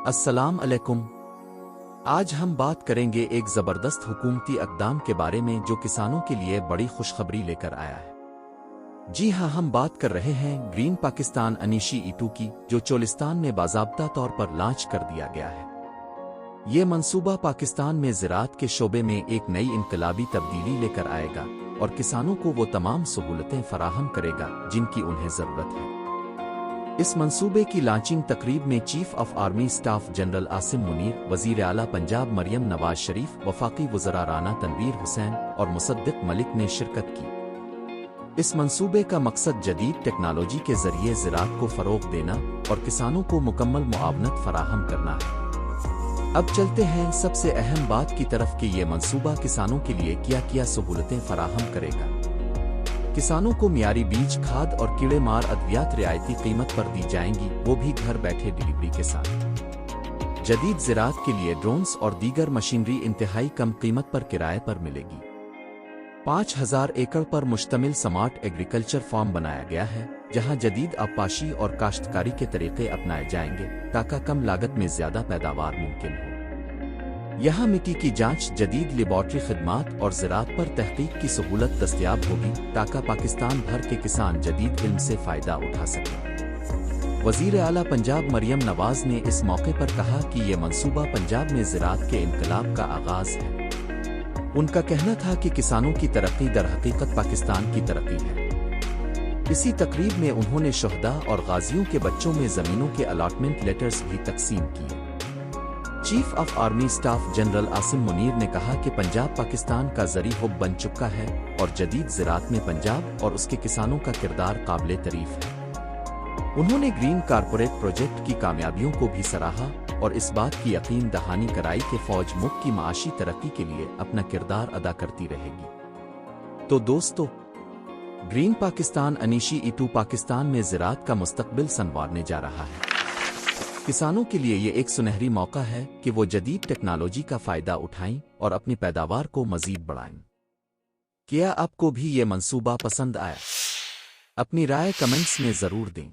السلام علیکم۔ آج ہم بات کریں گے ایک زبردست حکومتی اقدام کے بارے میں جو کسانوں کے لیے بڑی خوشخبری لے کر آیا ہے۔ جی ہاں، ہم بات کر رہے ہیں گرین پاکستان انیشی 2 کی، جو چولستان میں باضابطہ طور پر لانچ کر دیا گیا ہے۔ یہ منصوبہ پاکستان میں زراعت کے شعبے میں ایک نئی انقلابی تبدیلی لے کر آئے گا اور کسانوں کو وہ تمام سہولتیں فراہم کرے گا جن کی انہیں ضرورت ہے۔ اس منصوبے کی لانچنگ تقریب میں chief of army staff general Asim Munir, وزیر اعلیٰ پنجاب مریم نواز شریف، وفاقی وزراء رانا تنویر حسین اور مصدق ملک نے شرکت کی۔ اس منصوبے کا مقصد جدید ٹیکنالوجی کے ذریعے زراعت کو فروغ دینا اور کسانوں کو مکمل معاونت فراہم کرنا ہے۔ اب چلتے ہیں سب سے اہم بات کی طرف کہ یہ منصوبہ کسانوں کے لیے کیا سہولتیں فراہم کرے گا۔ کسانوں کو معیاری بیج، کھاد اور کیڑے مار ادویات رعایتی قیمت پر دی جائیں گی، وہ بھی گھر بیٹھے ڈلیوری کے ساتھ۔ جدید زراعت کے لیے ڈرونز اور دیگر مشینری انتہائی کم قیمت پر کرائے پر ملے گی۔ 5000 ایکڑ پر مشتمل سمارٹ ایگریکلچر فارم بنایا گیا ہے، جہاں جدید آبپاشی اور کاشتکاری کے طریقے اپنائے جائیں گے تاکہ کم لاگت میں زیادہ پیداوار ممکن ہو۔ یہاں مٹی کی جانچ، جدید لیبارٹری خدمات اور زراعت پر تحقیق کی سہولت دستیاب ہوگی تاکہ پاکستان بھر کے کسان جدید علم سے فائدہ اٹھا سکیں۔ وزیر اعلیٰ پنجاب مریم نواز نے اس موقع پر کہا کہ یہ منصوبہ پنجاب میں زراعت کے انقلاب کا آغاز ہے۔ ان کا کہنا تھا کہ کسانوں کی ترقی در حقیقت پاکستان کی ترقی ہے۔ اسی تقریب میں انہوں نے شہداء اور غازیوں کے بچوں میں زمینوں کے الاٹمنٹ لیٹرز بھی تقسیم کیے۔ Chief of army staff general Asim Munir نے کہا کہ پنجاب پاکستان کا زرعی ہب بن چکا ہے اور جدید زراعت میں پنجاب اور اس کے کسانوں کا کردار قابل تعریف ہے۔ انہوں نے گرین کارپوریٹ پروجیکٹ کی کامیابیوں کو بھی سراہا اور اس بات کی یقین دہانی کرائی کہ فوج ملک کی معاشی ترقی کے لیے اپنا کردار ادا کرتی رہے گی۔ تو دوستو، گرین پاکستان انیشی 2 پاکستان میں زراعت کا مستقبل سنوارنے جا رہا ہے۔ کسانوں کے لیے یہ ایک سنہری موقع ہے کہ وہ جدید ٹیکنالوجی کا فائدہ اٹھائیں اور اپنی پیداوار کو مزید بڑھائیں۔ کیا آپ کو بھی یہ منصوبہ پسند آیا؟ اپنی رائے کمنٹس میں ضرور دیں۔